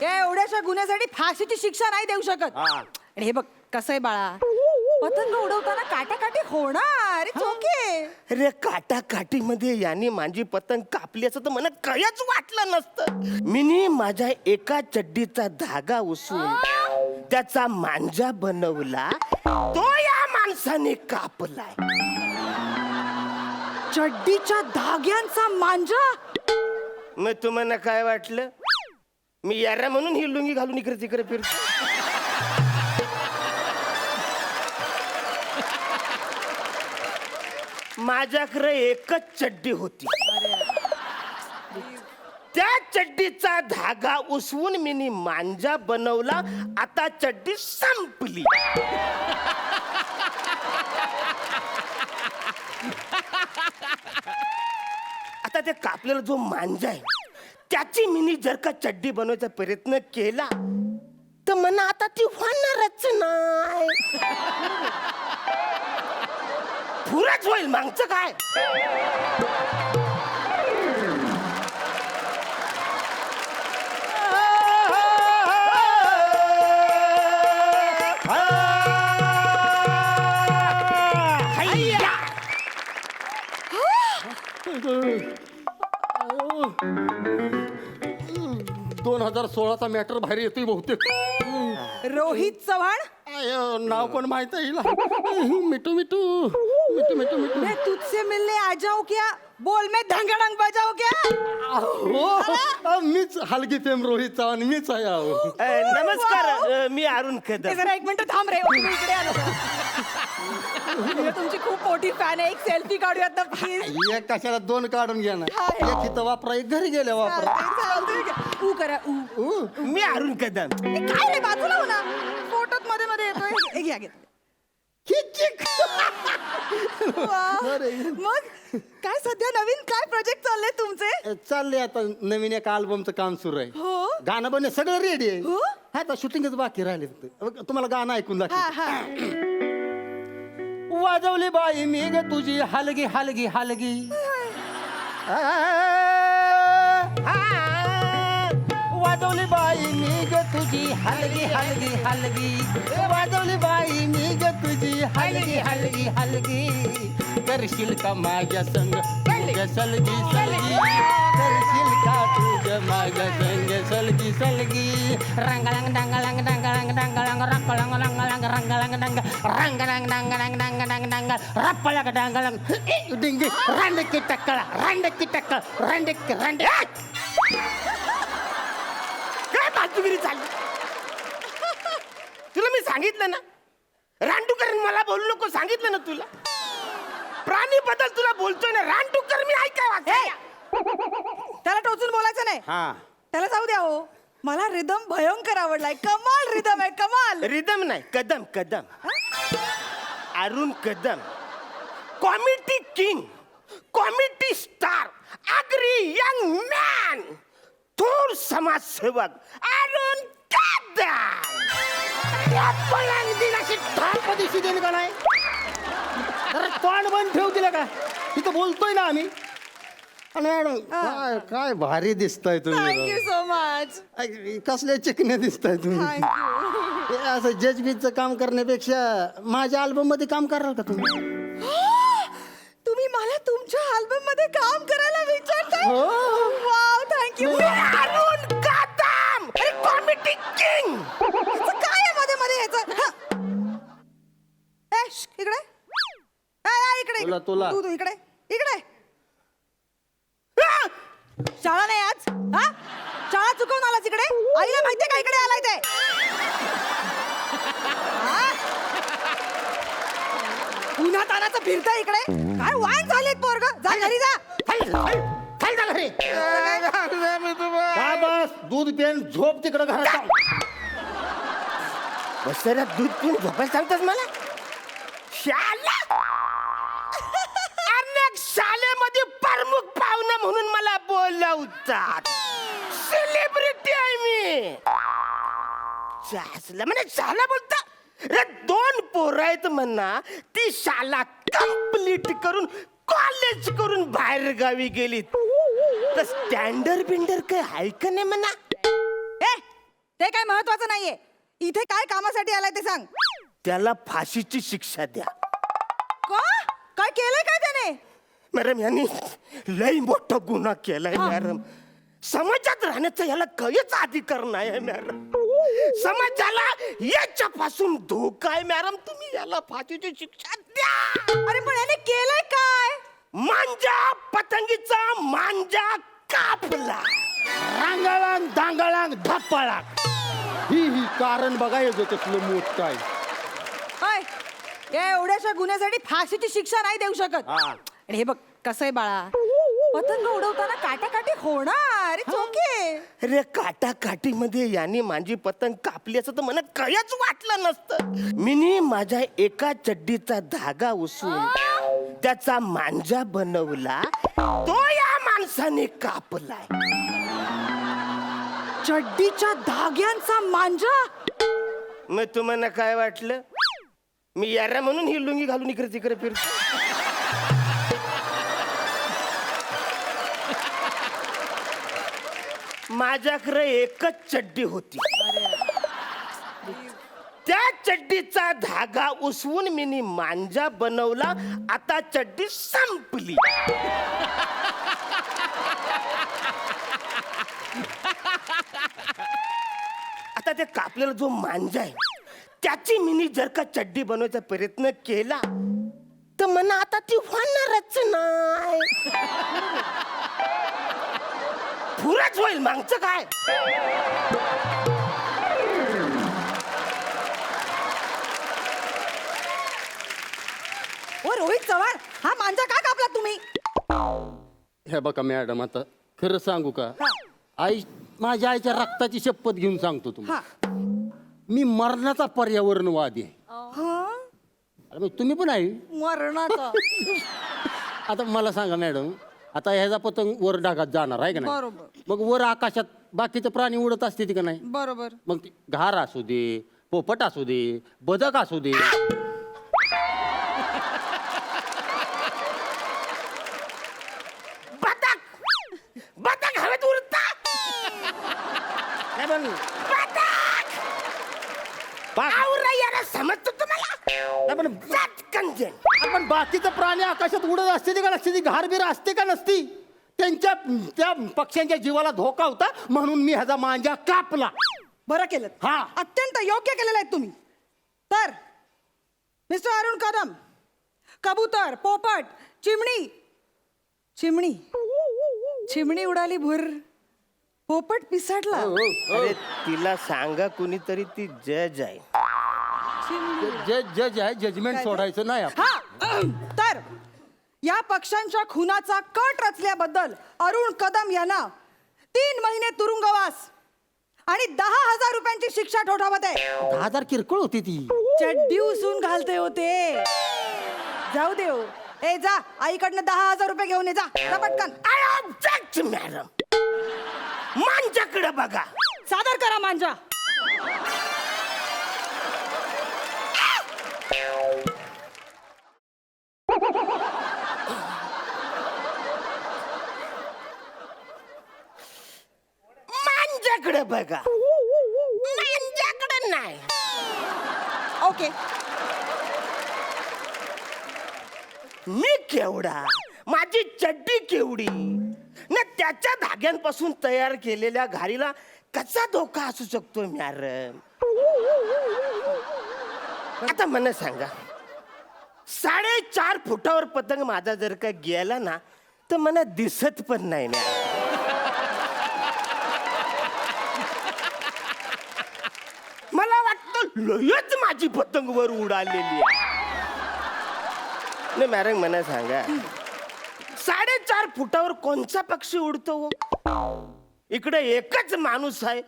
या एवढ्याशा गुन्ह्यासाठी फाशीची शिक्षा नाही देऊ शकत. आणि हे बग कसं आहे बाळा, पतंग उडवताना काटाकाटी होणार. ओके. अरे काटाकाटीमध्ये याने माझी पतंग कापली असं तर मला काहीच वाटलं नसतं. मिनी माझ्या एका चड्डीचा धागा उचलून त्याचा मांजा बनवला, तो या माणसाने कापलाय. चड्डीच्या धाग्यांचा मांजा. मग तुम्हाला काय वाटलं मी यारा म्हणून ही लुंगी घालून इकडे तिकडे फिरतो? माझ्याकडे एकच चड्डी होती. त्या चड्डीचा धागा उसवून मी मांजा बनवला. आता चड्डी संपली. आता ते कापलेला जो मांजा आहे त्याची मिनी जर का चड्डी बनवायचा प्रयत्न केला तर मला आता ती होणारच नाही. पुरच होईल. मागचं काय? दोन 2016चा मॅटर बाहेर येतोय बहुतेक. रोहित चव्हाण. नाव पण माहित आहे हिला. मिठू मिठू मिठू मिठू मिठू. मैं तुझसे मिलने आ जाऊं क्या? बोल मैं ढंगड़ंग बजाऊं क्या? हो मीच हलगी फेम रोहित चव्हाण मीच आहे. अहो नमस्कार, मी अरुण कदम. जरा एक मिनिट थांब रे. तुम्ही इकडे आलो. मी तुमची खूप मोठी फॅन आहे. एक सेल्फी काढूयात ना प्लीज. एक कशाला दोन काढून घ्या ना. एक इथं वापरा, एक घरी गेल्या वापरा. ऊ करा ऊ. मी अरुण कदम. काय रे बाजूला हो ना. फोटोत मध्ये मध्ये येतोय. हे घ्या घ्या. मग काय सध्या नवीन काय प्रोजेक्ट चालले तुमचे? चालले आता नवीन एका अल्बमचं काम सुरू आहे. हो. गाणं बनणे सगळं रेडी आहे. हो? हा आता शूटिंगच बाकी राहिले फक्त. तुम्हाला गाणं ऐकून हा दाखव. हा. वाजवली बाई मी ग तुझी हलगी हलगी हलगी. वाजवली बाई मी ग तुझी हलगी हलगी हलगी. वाजवली बाई मी ग तुझी हलगी हलगी हलगी. करशील का माझ्या संग तुझ्या सलगी सलगी. करशील का तुझ्या माझ्या संग सलगी सलगी. रंगलंग डंगलंग डंगलंग डंगलंग रंगलंग रंगलंग रंगलंग डंग रंगलंग डंगलंग डंग डंग डंग रप्पलंग डंगलंग डिंगी रंडकी टक्कळ रंडकी टक्कळ रंडकी रंड. काय बाजूगिरी चालली? तुला मी सांगितलं ना रानडुकर मला बोलू नको. सांगितलं ना तुला. प्राणी बद्दल तुला बोलतोय ना. रानडुकर मी ऐकाय वाचायला. त्याला टोचून बोलायचं नाही. हा त्याला जाऊ द्या हो. मला रिदम भयंकर आवडलाय. कमाल रिदम आहे कमाल. रिदम नाही Kadam Kadam. Arun Kadam comedy king, comedy star, Agri young man, थोर समाजसेवक अरुण कदम. दिलाशी ठाप दिशी देईन का नाही. अरे तोंड बंद ठेव दिलं का. तिथं बोलतोय ना आम्ही. आणि मॅडम काय काय भारी दिसताय तुम्ही. Thank you so much. कसले चिकने दिसताय तुम्ही. थँक्यू. हे असं जजबीजचं काम करण्यापेक्षा माझ्या अल्बम मध्ये काम कराल का तुम्ही. तुम्ही मला तुमच्या अल्बम मध्ये काम करायला विचारताय. हो. Wow thank you. Arun Kadam comedy king. काय आहे मध्ये मध्ये याचं. इकडे इकडे तुला. तू इकडे इकडे. शाळा नाही आज. हा शाळा चुकवून आलास इकडे. आईला माहितीये का इकडे आलाय ते. उन्हात आणाचं फिरताय इकडे. काय वाण झालेत पोरग. जा घरी जा. का बस दूध पेन झोप तिकडं घरात. बसऱ्या दूध पिऊन झोपायला सांगतास मला. शाला अनेक शाळेमध्ये प्रमुख पाहुणा म्हणून मला बोलवतात. सेलिब्रिटी आहे मी. म्हणजे शाला बोलता. रे 2 पोरं आहेत म्हणा. ती शाळा कंप्लीट करून कॉलेज करून बाहेर गावी गेलीत. तर स्टँडर्ड बिंडर काय आहे का नाही म्हणा. ते काय महत्वाचं नाहीये. इथे काय कामासाठी आलाय ते सांग. त्याला फाशीची शिक्षा द्या. का? काय केलंय काय त्याने? मॅडम यांनी लई मोठा गुन्हा केलाय मॅडम. समाजात राहण्याचा याला काहीच अधिकार नाही आहे मॅडम. समाजाला याच्यापासून धोका आहे मॅडम. तुम्ही याला फाशीची शिक्षा द्या. अरे पण याने केलंय काय? मांजा पतंगीचा मांजा कापला. रांगाळांग दांगाळांग धप्पाळांग ही कारण बघायचं कसलं मोठ काय. अय, या एवढ्याशा गुन्ह्यासाठी फाशीची शिक्षा नाही देऊ शकत. आणि हे बघ कसं आहे बाळा, पतंग उडवताना काटाकाटी होणार. It's okay. अरे काटाकाटीमध्ये यांनी माझी पतंग कापली असं तर मला काहीच वाटलं नसतं. मिनी माझ्या एका चड्डीचा धागा उचलून त्याचा मांजा बनवला. तो या माणसाने कापलाय. चड्डीच्या धाग्यांचा मांजा. मग तुम्हाला काय वाटलं मी यारा म्हणून ही लुंगी घालून इकडे तिकडे फिरतो? माझ्याकडे एकच चड्डी होती. त्या चड्डीचा धागा उसवून मी मांजा बनवला. आता चड्डी संपली. आता ते कापलेला जो मांजा आहे त्याची मिनी जर का चड्डी बनवायचा प्रयत्न केला तर मला आता ती होणारच नाही. पुराच होईल. मागचं काय? ओ रोहित चव्हाण, हा मांजा का कापला तुम्ही? हे बघा मॅडम, आता खरं सांगू का, हा. आई माझ्या आईच्या रक्ताची शपथ घेऊन सांगतो तुम्ही, हा. मी मरणाचा पर्यावरणवादी आहे. हा? अरे मग तुम्ही पण आहे. मरणाचा. आता मला सांगा मॅडम, आता ह्याचा पतंग वर ढगात जाणार आहे का नाही? बरोबर. मग वर आकाशात बाकीचे प्राणी उडत असते का नाही? बरोबर. मग ते घार असू दे, पोपट असू दे, बदक असू दे, बदक बदक हवेत उडता. नाही पण आवरा याला समजतो तुम्हाला? नाही पण चटकन आपण बाकीचे प्राणी आकाशात उडत असते का नसते, ती घारबीर असते का नसती, त्यांच्या त्या पक्ष्यांच्या जीवाला धोका होता म्हणून मी ह्याचा मांजा कापला. बरं केलं. हा. अत्यंत योग्य केलेलं आहे तुम्ही. तर मिस्टर अरुण कदम, कबूतर, पोपट, चिमणी चिमणी चिमणी उडाली भुर, पोपट पिसाटला. अरे तिला सांगा कुणीतरी, ती जज आहे. जज आहे, जजमेंट सोडायचं नाही आपण. हा. तर या पक्षांच्या खुनाचा कट रचल्याबद्दल अरुण कदम यांना 3 महिने तुरुंगवास आणि 10,000 रुपयांची शिक्षा ठोठावत आहे. 10,000 किरकोळ होती ती. चड्डी उसून घालते होते. जाऊ देव. ए जा, आईकडनं 10,000 रुपये घेऊन ये. जा जा पटकन. I object madam. मांजाकडे बघा. सादर करा मांजा. मांजाकडे बघा. मांजाकडे नाही. ओके. मी केवढा, माझी चड्डी केवढी ना, त्याच्या धाग्यांपासून तयार केलेल्या घारीला कसा धोका असू शकतो मॅडम? आता मला सांगा, 4.5 फुटावर पतंग माझा जर का गेला ना तर मला दिसत पण नाही मॅडम. मला वाटतं लयच माझी पतंग वर उडालेली आहे. नाही मॅडम, मला सांगा, 4.5 फुटावर कोणचा पक्षी उडतो? इकडे एकच माणूस आहे,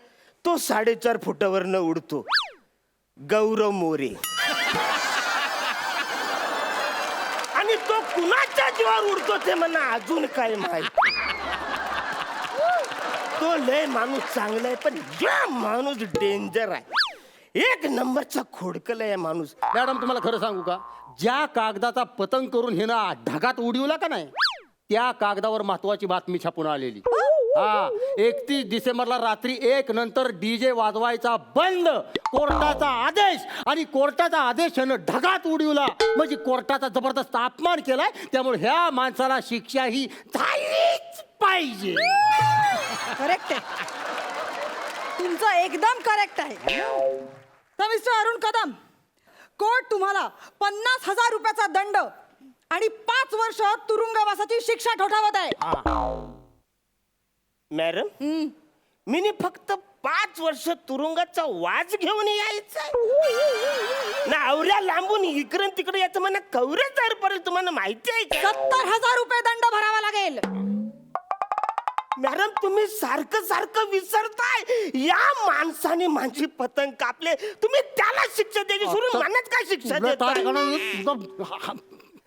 तो 4.5 फुटावर न उडतो. गौरव मोरे. आणि तो कुणाच्या जीवावर उडतो ते मला अजून काय माहिती. तो लय माणूस चांगला आहे, पण या माणूस डेंजर आहे. 1 नंबरचा खोडकल आहे माणूस. मॅडम तुम्हाला खरं सांगू का, ज्या कागदाचा पतंग करून हे ना ढगात उडवला का नाही, त्या कागदावर महत्वाची बातमी छापून आलेली. हा 31 डिसेंबरला रात्री 1 नंतर डीजे वाजवायचा बंद. कोर्टाचा आदेश. आणि कोर्टाचा आदेशानं ढगात उडवला म्हणजे कोर्टाचा जबरदस्त अपमान केलाय. त्यामुळे ह्या माणसाला शिक्षा ही झालीच पाहिजे. करेक्ट आहे, तुमचं एकदम करेक्ट आहे. तर मिस्टर अरुण कदम, कोर्ट तुम्हाला 50,000 रुपयाचा दंड आणि 5 वर्ष तुरुंगवासाची शिक्षा ठोठावत आहे. मॅडम मी फक्त 5 वर्ष तुरुंगाचा वाज घेऊन यायचा ना. आवऱ्या लांबून इकडे तिकडे याचं मला कवरेज पडेल. तुम्हाला माहिती आहे का? 70,000 रुपये दंड भरावा लागेल. मॅडम तुम्ही सारखं सारखं विसरताय. या माणसाने माझी पतंग कापले, तुम्ही त्याला शिक्षा द्यायची सोडून मनात काय शिक्षा देताय?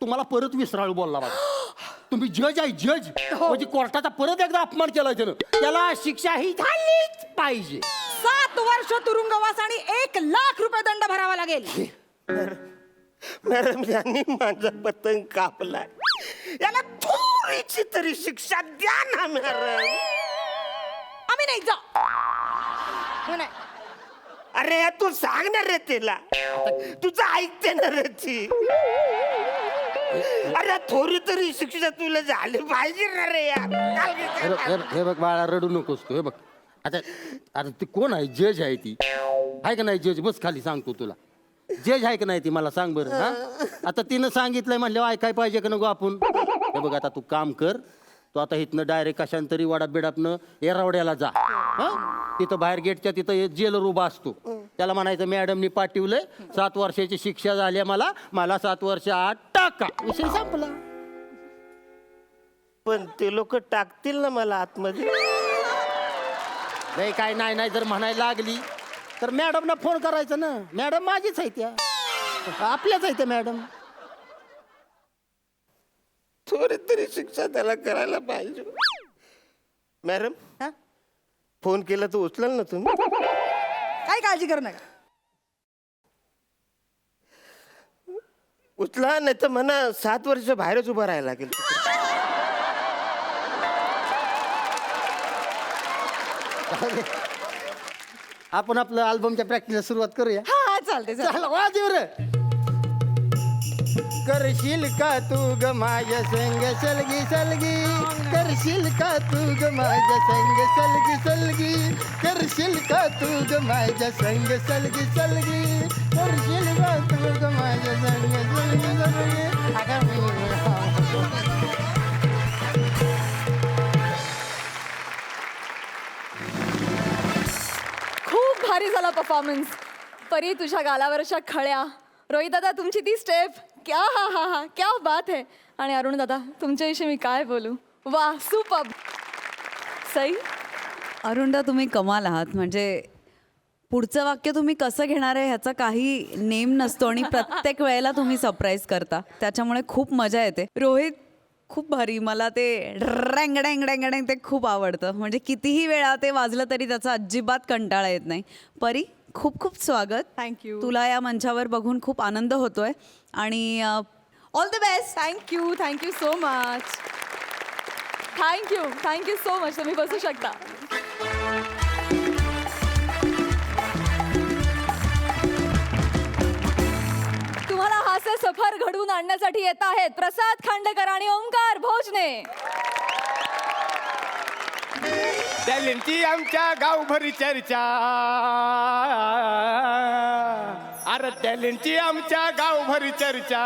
तुम्हाला परत विसराळू बोलला बाबा. तुम्ही जज आहे, जज म्हणजे कोर्टाचा परत एकदा अपमान केला त्यानं. त्याला शिक्षा ही झालीच पाहिजे. 7 वर्ष तुरुंगवास आणि 1,00,000 रुपये दंड भरावा लागेल. मॅडम यांनी माझा पतंग कापलाय, याला थोडीशी तरी शिक्षा द्या ना मॅडम. आम्ही नाही जा. नाही. अरे तू सांगणार रे तिला, तुझं ऐकते ना रे ती. अरे थोडी तरी शिक्षा तुला झाली पाहिजे ना रे यार. हे बघ बाळा, रडू नकोस तू. हे बघ आता आता ती कोण आहे? जज आहे ती, आहे का नाही? जज बस खाली, सांगतो तुला. जज आहे का नाही ती मला सांग बरं. हा आता तिनं सांगितलंय म्हणल्यावर ऐकाय पाहिजे का नको आपण? हे बघ आता तू काम कर. तू आता इथनं डायरेक्ट कशांतरी वाडा बिडापनं एरावड्याला जा. हा तिथं बाहेर गेटच्या तिथं जेलर उभा असतो. त्याला म्हणायचं मॅडमनी पाठवलंय, 7 वर्षाची शिक्षा झाली मला 7 वर्ष आत टाका. विषय संपला. पण ते लोक टाकतील ना मला आतमध्ये? नाही काय नाही जर म्हणायला लागली तर मॅडमना फोन करायचा ना. मॅडम माझीच आहे, त्या आपल्याच आहे त्या मॅडम. थोडी तरी शिक्षा त्याला करायला पाहिजे. मॅडम हा? फोन केला तर उचलाल ना तुम्ही? काही काळजी करू नका. उचला, नाही तर म्हणा 7 वर्ष बाहेरच उभं राहायला लागेल. आपण आपलं अल्बमच्या प्रॅक्टिसला सुरुवात करूया. हा चालते. चला वाजव रे. करशील का तू ग माझ्या संग सलगी सलगी, करशील का तू ग माझ्या संग सलगी सलगी, करशील का तू ग माझ्या संग सलगी सलगी, करशील का तू ग माझ्या संग सलगी सलगी. खूप भारी झाला परफॉर्मन्स. परी तुझ्या गालावर अशा खळ्या. रोहित दादा तुमची ती स्टेप, क्या हा क्या बात है. आणि अरुण दादा तुमच्याविषयी मी काय बोलू. वा सुपर्ब. सई. अरुणदा तुम्ही कमाल आहात. म्हणजे पुढचं वाक्य तुम्ही कसं घेणार आहे ह्याचा काही नेम नसतो आणि प्रत्येक वेळेला तुम्ही सरप्राईज करता, त्याच्यामुळे खूप मजा येते. रोहित खूप भारी. मला ते रँग डँग डँग डँग ते खूप आवडतं. म्हणजे कितीही वेळा ते वाजलं तरी त्याचा अजिबात कंटाळा येत नाही. परी खूप खूप स्वागत. थँक्यू. तुला या मंचावर बघून खूप आनंद होतोय आणि all the best. Thank you so much. Thank you so much. तुम्ही बसू शकता. तुम्हाला हास्य सफर घडवून आणण्यासाठी येत आहेत प्रसाद खांडेकर आणि ओंकार भोजने. टॅलेंटची आमच्या गावभरी चर्चा. अरे टॅलेंटची आमच्या गावभरी चर्चा.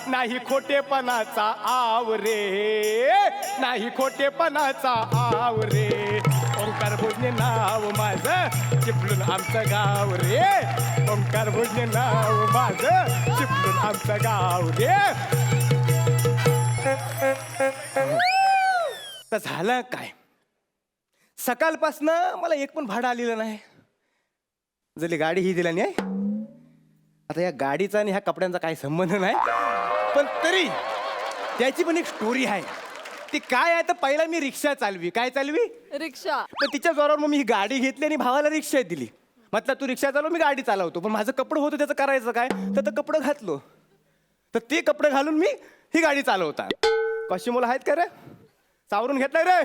नाही खोटेपणाचा आव रे, नाही खोटेपणाचा आव रे. ओंकार भोजने नाव माझं, चिपळूण आमचं गाव रे. ओंकार भोजने नाव माझं, चिपळूण आमचं गाव रे. तर झालं काय, सकाळपासनं मला एक पण भाडं आलेलं नाही. जरी गाडी ही दिला नाही. आता या गाडीचा आणि ह्या कपड्यांचा काही संबंध नाही, पण तरी त्याची पण एक स्टोरी आहे. ती काय आहे तर पहिला मी रिक्षा चालवी. काय चालवी? रिक्षा. पण तिच्या जोरावर मग मी ही गाडी घेतली आणि भावाला रिक्षा दिली. म्हटलं तू रिक्षा चालव, मी गाडी चालवतो. पण माझं कपडं होतं त्याचं करायचं काय, तर ते कपडं घातलो. तर ते कपडे घालून मी ही गाडी चालवता. कशी मुलं आहेत का रे? सावरून घेतलाय रे.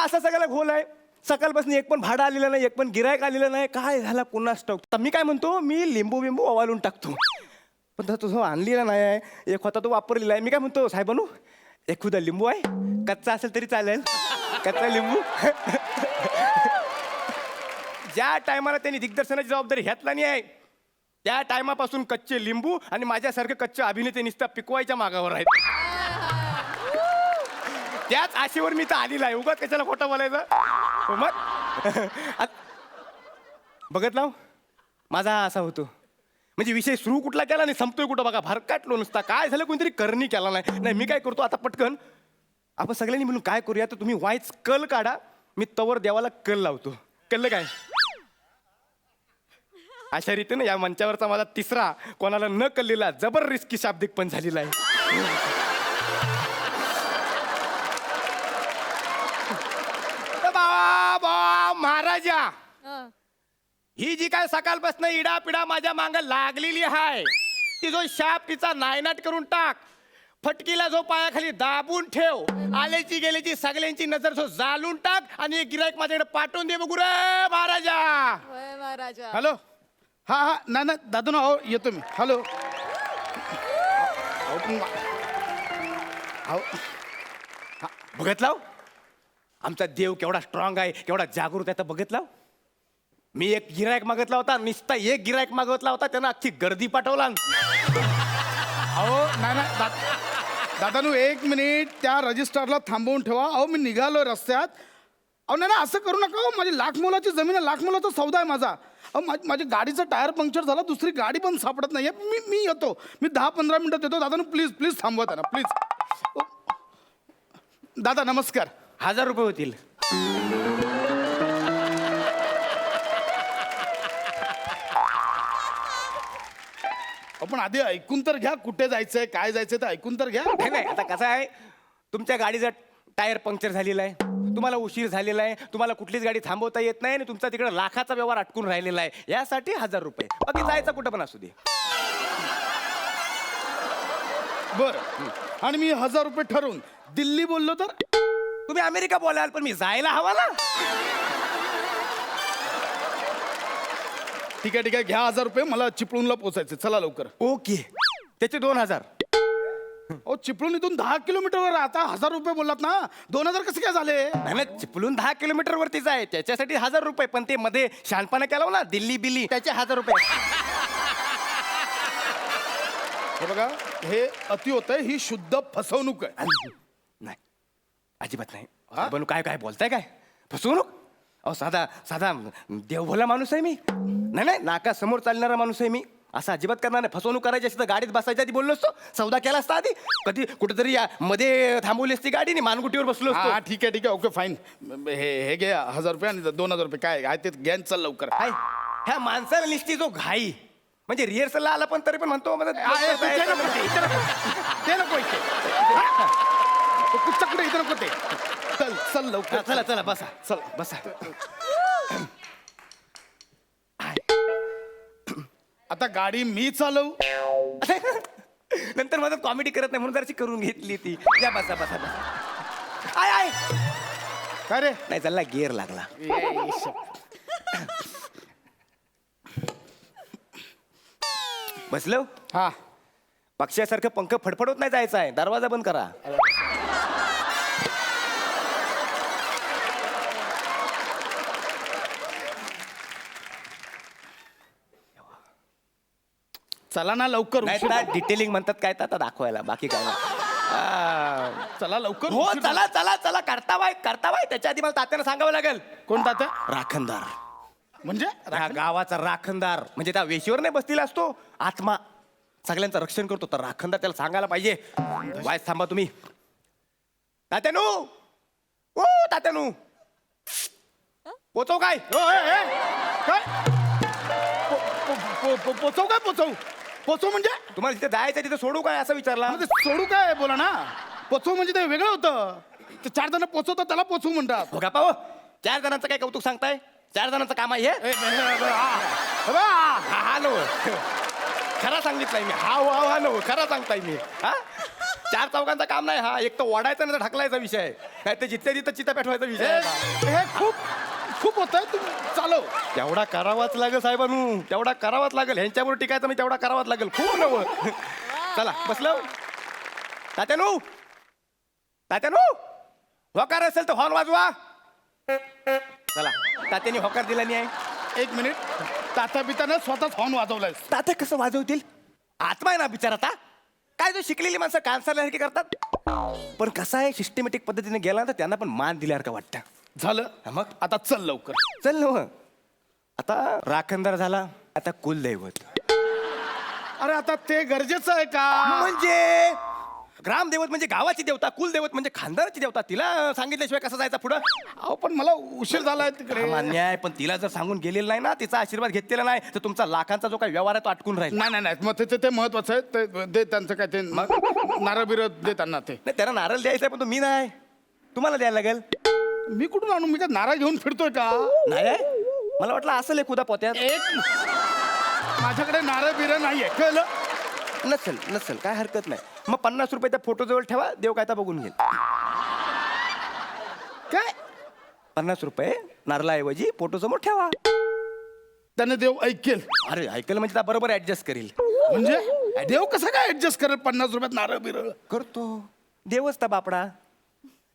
असा सगळा घोल आहे. सकाळपासून एक पण भाडं आलेलं नाही, एक पण गिरायक आलेलं नाही. काय झाला कुणास ठाऊक. तर मी काय म्हणतो, मी लिंबू बिंबू ओवाळून टाकतो. पण तो तुझं आणलेला नाही आहे, एक होता तो वापरलेला आहे. मी काय म्हणतो, साहेबानू एक खुदा लिंबू आहे, कच्चा असेल तरी चालेल, कच्चा लिंबू. ज्या टायमाला त्यांनी दिग्दर्शनाची जबाबदारी घेतला नाही आहे, त्या टायमापासून कच्चे लिंबू आणि माझ्यासारखे कच्चे अभिनेते नुसतं पिकवायच्या मागावर आहेत. त्याच आशेवर मी तर आलेला आहे. उगाच कशाला खोटं बोलायचं. मग बघत लाव माझा असा होतो, म्हणजे विषय सुरू कुठला केला नाही, संपतोय कुठं बघा. भरकाटलो नुसता. काय झालं, कोणतरी करणी केला नाही. मी काय करतो आता पटकन, आपण सगळ्यांनी मिळून काय करूया, तर तुम्ही वाईच कल काढा, मी तवर देवाला कल लावतो. कळलं काय? अशा रीतीनं या मंचावरचा माझा तिसरा कोणाला न कळलेला जबर रिस्की शाब्दिक पण झालेला आहे. बाबा महाराजा, ही जी काय सकाळपासून इडा पिडा माझ्या मांग लागलेली आहे, ती जो शाप तिचा नायनाट करून टाक. फटकीला जो पायाखाली दाबून ठेव. आल्याची गेल्याची सगळ्यांची नजर जो जाळून टाक आणि एक गिराईक माझ्याकडे पाठवून दे बघू रे महाराजा. महाराजा. हॅलो. हा हा नाही नाही दादू ना, हो येतो मी. हॅलो. बघत लाव आमचा देव केवढा स्ट्रॉंग आहे, केवढा जागृत आहे. तर बघत लाव, मी एक गिरायक मागितला होता, नुसता एक गिरायक मागितला होता, त्यानं अख्खी गर्दी पाठवला. अहो नाही नाही दादानू, एक मिनिट त्या रजिस्टरला थांबवून ठेवा. अहो मी निघालो रस्त्यात. अहो नाही असं करू नका. हो माझी लाख मोलाची जमीन आहे, लाख मोलाचा सौदा आहे माझा. अहो माझ्या गाडीचं टायर पंक्चर झाला, दुसरी गाडी पण सापडत नाही. मी येतो, मी 10-15 मिनिटात येतो. दादानू प्लीज प्लीज थांबवा त्यांना प्लीज. दादा नमस्कार. 1000 रुपये होतील. आपण आधी ऐकून तर घ्या, कुठे जायचंय काय जायचंय तर ऐकून तर घ्या. नाही नाही, आता कसं आहे, तुमच्या गाडीचं टायर पंक्चर झालेला आहे, तुम्हाला उशीर झालेला आहे, तुम्हाला कुठलीच गाडी थांबवता येत नाही आणि तुमचा तिकडे लाखाचा व्यवहार अटकून राहिलेला आहे. यासाठी 1000 रुपये. बाकी जायचं कुठं पण असू दे. बर. आणि मी 1000 रुपये ठरवून दिल्ली बोललो तर? तुम्ही अमेरिका बोलाल, पण मी जायला हवा ना. ठीक आहे घ्या 1000 रुपये. मला चिपळूणला पोचायचं, चला लवकर. ओके, त्याचे 2000. ओ चिपळूण इथून 10 किलोमीटरवर. आता 1000 रुपये बोललात ना, 2000 कसे काय झाले? नाही चिपळूण 10 किलोमीटर वरतीच आहे, त्याच्यासाठी 1000 रुपये. पण ते मध्ये शहाणपणा केला ना, दिल्ली बिल्ली, त्याचे 1000 रुपये. हे बघा, हे अति होतंय. ही शुद्ध फसवणूक आहे. नाही अजिबात नाही. बनू काय काय बोलताय, काय फसवणूक? अहो साधा साधा देवभोला माणूस आहे मी. नाही नाका समोर चालणारा माणूस आहे मी. असं अजिबात करणार नाही. फसवणूक करायची असती तर गाडीत बसायच्या आधी बोललो असतो, सौदा केला असता आधी. कधी कुठेतरी या मध्ये थांबवली असती गाडी, मानगुटीवर बसलो असतो. हा ठीक आहे ओके फाईन. हे घे 1000 रुपये आणि 2000 रुपये काय आहे ते घ्या, चल लवकर. हाय, ह्या माणसाला निसती जो घाई, म्हणजे रिहर्सलला आला पण तरी पण म्हणतो ते नको इथे. कुठच्याकडे इथे नको ते. चल लवकर. चला चला बसा, चल बसा. आता गाडी मी चालवू? नंतर माझं कॉमेडी करत नाही म्हणून जराशी करून घेतली ती. या बसा बसा बसा. आय काय रे? नाही चालला, गिअर लागला. बसलो. हा पक्षासारखं पंख फडफडत नाही जायचं आहे. दरवाजा बंद करा. चला ना लवकर. नाही उशीर तर झाला. डिटेलिंग म्हणतात काय तर आता दाखवायला, बाकी काय नाही. चला लवकर. हो उशीर झाला. चला चला करतावाय. त्याच्या आधी मला तात्यानं सांगावं लागेल. कोण तात्या? राखणदार म्हणजे ह्या गावाचा राखणदार, म्हणजे त्या वेशीवर नाही बसलेला असतो आत्मा, सगळ्यांचं रक्षण करतो. तर राखणदार त्याला सांगायला पाहिजे. वायस थांबा तुम्ही. तात्यानू, ओ तात्यानू, पोचव काय? काय पोचव काय? पोचव म्हणजे? तुम्हाला तिथे जायचं तिथे सोडू काय असं विचारला. म्हणजे सोडू काय बोला ना. पोचव म्हणजे ते वेगळं होतं. ते 4 जण पोचवतात त्याला पोचवू म्हणतात. हो का पाहो, 4 जणांचं काय कौतुक सांगताय? 4 जणांचं काम आहे हे? हा नो, खरा सांगितलंय मी. हा नो, खरा सांगताय मी. हा चार चौकांचा काम नाही हा, एक तर ओढायचा नाही तर ढकलायचा विषय आहे. काय ते जिथे तिथं चिता पेटवायचा विषय आहे हा. हे खूप खूप होत आहे, तू चालव. तेवढा करावाच लागेल साहेबांनू, तेवढा करावाच लागेल. ह्यांच्यावर टिकायचं मी तेवढा करावाच लागेल. खूप नव. चला बसलो. तात्यानू होकार असेल तर हॉर्न वाजवा. चला तात्याने होकार दिला नाही आहे. 1 मिनिट. तात्या बितानं स्वतःच हॉर्न वाजवलाय. तात्या कसं वाजवतील? आत्मा आहे ना बिचारा आता. काय जो शिकलेली माणसं कान्सरसारखी करतात. पण कसं आहे सिस्टमॅटिक पद्धतीने गेला तर त्यांना पण मान दिल्यासारखं वाटतं. झालं हा मग आता चल लवकर. चल ना मग. आता राखणदार झाला, आता कुलदैवत. अरे आता ते गरजेचं आहे का? म्हणजे ग्रामदेवत म्हणजे गावाची देवता, कुलदैवत म्हणजे खानदाराची देवता. तिला सांगितल्याशिवाय कसं जायचं पुढं? अहो पण मला उशीर झालाय तिकडे. हा, मान्य आहे, पण तिला जर सांगून गेलेलं नाही ना, तिचा आशीर्वाद घेतलेला नाही तर तुमचा लाखांचा जो काही व्यवहार आहे तो अटकून राहील. नाही नाही नाही, मग ते महत्वाचं आहे. ते दे त्यांचं काय ते नारळ बिरळ दे त्यांना. ते नाही त्यांना नारळ द्यायचा पण तो मी नाही, तुम्हाला द्यायला लागेल. मी कुठून आणू? मी काय नारळ घेऊन फिरतोय का? नाही आहे? मला वाटलं असं लेखुदा पोत्यात. माझ्याकडे नारळ बिरळ नाहीये, कळलं? नसेल काय हरकत नाही. मग 50 रुपये त्या फोटो जवळ ठेवा, देव काय तर बघून घेईल. काय? 50 रुपये नारळाऐवजी फोटो समोर ठेवा. त्याने देव ऐकेल? अरे ऐकलं म्हणजे त्या बरोबर ऍडजस्ट करील. म्हणजे देव कसं काय ऍडजस्ट करेल 50 रुपयात नारळ बिरळ? करतो देवच तर बापडा.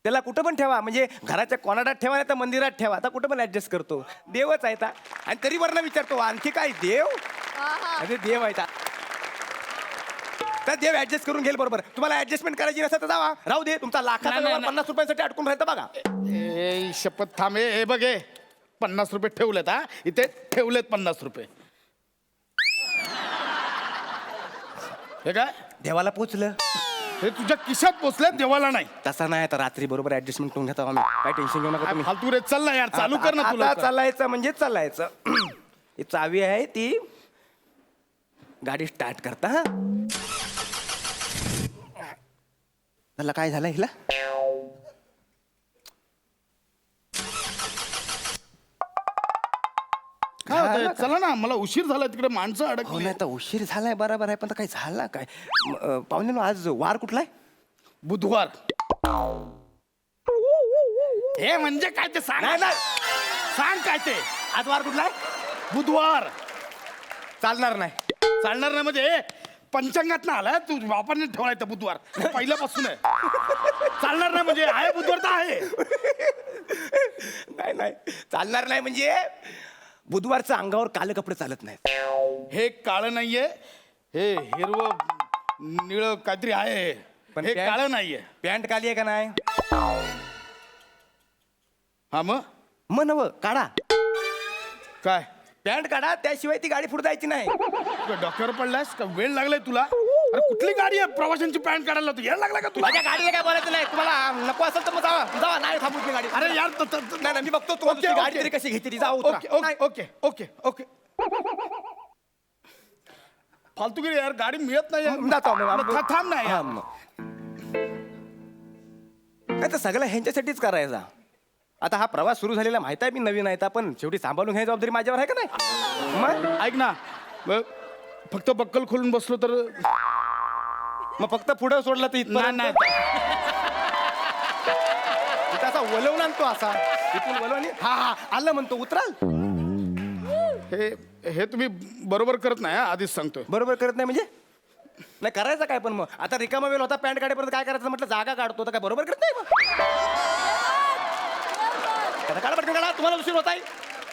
त्याला कुठं पण ठेवा, म्हणजे घराच्या कोणाडात ठेवा नाही तर मंदिरात ठेवा, आता कुठं पण ऍडजस्ट करतो. देवच आहे ता. आणि तरी वरनं विचारतो आणखी काय देव? अरे देव आहे ता. तर देव ऍडजस्ट करून घेईल बरोबर. तुम्हाला ऍडजस्टमेंट करायची नसेल तर जावा, राहू दे. तुमचा लाखाचा नाही, व्यवहार नाही. 50 रुपयांसाठी अटकून राहतं बघा. ए शपथ थांब. हे बघ, हे 50 रुपये ठेवलेत. हा इथे ठेवलेत 50 रुपये. हे काय? देवाला पोचलं. हे तुझ्या खिशात पोचले, देवाला नाही. तसा नाही, तर रात्री बरोबर ऍडजस्टमेंट करून घेतो आम्ही. काय टेन्शन घेऊ नका काय तुम्ही. फालतू रे, चल ना यार, चालू कर ना तुला. आता चालायचं म्हणजे चालायचं. ही चावी आहे ती गाडी स्टार्ट करता. हा त्याला काय झालं हिला? काय होतंय? चला ना, मला उशीर झाला, तिकडे माणसं हो अडकली. नाही तर उशीर झालाय बरोबर आहे, पण आता काय झाला काय? पाहुणे आज वार कुठला आहे? बुधवार. हे म्हणजे काय ते सांग. नाही नाही, सांग काय ते. आज वार कुठला आहे? बुधवार. चालणार नाही. चालणार नाही म्हणजे पंचांगात ना आलाय तू, वापरने ठेवलाय तर बुधवार पहिल्यापासून आहे. चालणार नाही म्हणजे आहे, बुधवार तर आहे. नाही नाही चालणार नाही म्हणजे बुधवारचं अंगावर काले कपडे चालत नाहीत. हे काळं नाहीये, हे हिरवं निळं काहीतरी आहे. पण हे पॅन्ट- काळं नाहीये. पॅन्ट काली आहे का नाही? हा मग नव काढा काय? पॅन्ट काढा, त्याशिवाय ती गाडी पुढे जायची नाही. तू डॉक्टर पडलास का? वेळ लागलाय तुला? अरे कुठली गाडी आहे प्रवाशांची पॅन्ट काढायला? तू यायला लागला का तुला? माझ्या गाडीला काय बोलायचं नाही. तुम्हाला नको असेल तर मग जावा जावा, नाही थांबू ती गाडी. अरे यार नाही नाही, मी बघतो तुम्हाला ओके, दुसरी गाडी ओके. तरी कशी घेतली ती. जाऊ उतरा. ओके नाही. Okay okay okay okay. फालतूगिरी यार, गाडी मिळत नाही यार. जातो आम्ही. थांब नाही हा, यार. मग. काय तर सगळं ह्यांच्यासाठीच करायचा. आता हा प्रवास सुरू झालेला माहित आहे, मी नवीन आहे पण शेवटी सांभाळून घ्यायची जबाबदारी माझ्यावर आहे का नाही? मग ऐक ना, मग फक्त बक्कल खोलून बसलो तर? मग फक्त पुढं सोडलं तर नाही इथपर्यंत नाही. इथं असा वलवून आणतो असा. इथून वलवून हा हा आलं म्हणतो उतराल. हे तुम्ही बरोबर करत नाही हा, आधीच सांगतोय. बरोबर करत नाही म्हणजे? नाही करायचं काय पण मग? आता रिकामा वेळ होता पॅन्ट काढेपर्यंत काय करायचं म्हटलं, जागा काढतो तर काय बरोबर करत नाही मग? आता काढा पटकन काढा, तुम्हाला उशीर होत आहे.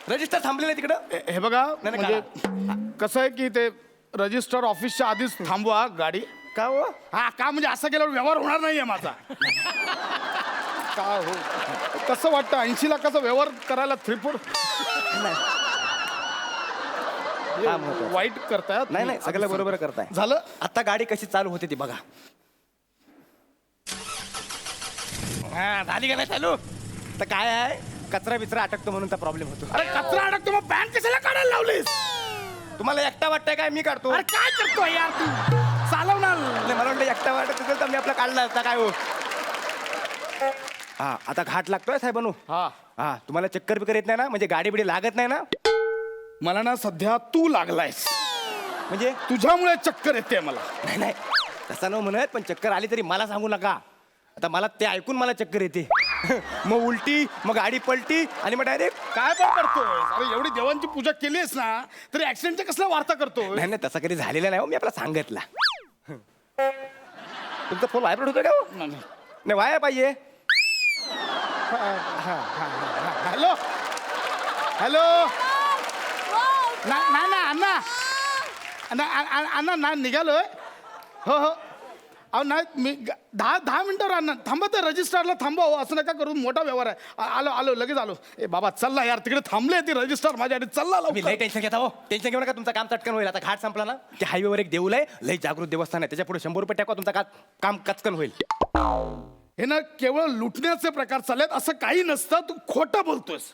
रजिस्टर थांबलेलं आहे तिकडं. हे बघा, नाही, म्हणजे कसं आहे की ते रजिस्टर ऑफिसच्या आधीच थांबवा गाडी. का हो? हा का म्हणजे असं केल्यावर व्यवहार होणार नाहीये माझा. का हो? कसं वाटतं 80 लाखाचा व्यवहार करायला 3-4 काम होतं. वाईट करतायत. नाही नाही, सगळं बरोबर करताय. झालं. आता गाडी कशी चालू होते ती बघा. हा झाली का नाही चालू? तर काय आहे, कचरा बिचरा अटकतो म्हणून तर प्रॉब्लेम होतो. अरे कचरा अडकतो, मग पॅन्ट कशाला काढायला लावलीस? तुम्हाला एकटा वाटतंय काय मी काढतो? अरे काय करतो यार तू? चालव ना. नाही, मला वाटलं एकटा वाटत असेल तर मी आपला काढला असता काय हो. हा आता घाट लागतोय साहेबांनो. हा हा तुम्हाला चक्कर बिकर येत नाही ना? म्हणजे गाडी बिडी लागत नाही ना? मला ना सध्या तू लागलायस, म्हणजे तुझ्यामुळे चक्कर येते मला. नाही नाही, तसं न म्हणत, पण चक्कर आली तरी मला सांगू नका. आता मला ते ऐकून मला चक्कर येते. मग उलटी, मग गाडी पलटी आणि मग डायरेक्ट. काय पण करतोय? अरे एवढी देवांची पूजा केली आहेस ना, तरी ऍक्सिडेंटच्या कसल्या वार्ता करतोय? नाही नाही, तसं कधी झालेलं नाही हो, मी आपला सांगितला. तुमचा फोन व्हायब्रेट होतो का हो? नाही व्हाय पाहिजे. Hello hello. नाही ना अण्णा, अण्णा ना निघालोय. हो हो. अहो नाही, मी 10 मिनिटावर अण्णा थांबा. तर रजिस्ट्रारला थांबवा हो, असं नका करून. मोठा व्यवहार आहे. आलो लगेच आलो. ए बाबा चल यार, तिकडे थांबले ते रजिस्ट्रार माझ्यासाठी. चल मी लय टेन्शन घेता हो. टेन्शन घेऊ नका, तुमचं काम चटकन होईल. आता घाट संपला ना, ते हायवेवर एक देऊळ आहे, लय जागृत देवस्थान आहे, त्याच्या पुढे 100 रुपये टाका, तुमचं काम कचकन होईल. हे ना केवळ लुटण्याचे प्रकार चाललेत, असं काही नसतं. तू खोटं बोलतोयस.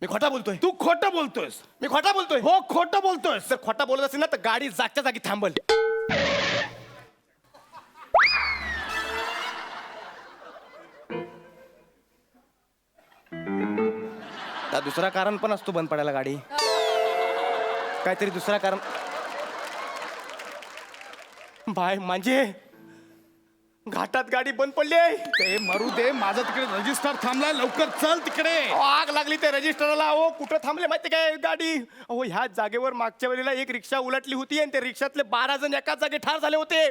मी खोटा बोलतोय? तू खोटं बोलतोयस. मी खोटा बोलतोय? हो खोटं बोलतोयस. जर खोटा बोलत असेल ना, तर गाडी जागच्या जागी थांबल. दुसरा कारण पण असतो बंद पडायला गाडी. काहीतरी दुसरा कारण. बाय म्हणजे घाटात गाडी बंद पडली आहे. ते मरू दे, माझा तिकडे रजिस्टर थांबलाय. लवकर चल तिकडे. आग लागली ते रजिस्टरला. अहो कुठं थांबले माहिती काय गाडी? अहो ह्या जागेवर मागच्या वेळेला एक रिक्षा उलटली होती आणि त्या रिक्षातले 12 जण एकाच जागी ठार झाले होते.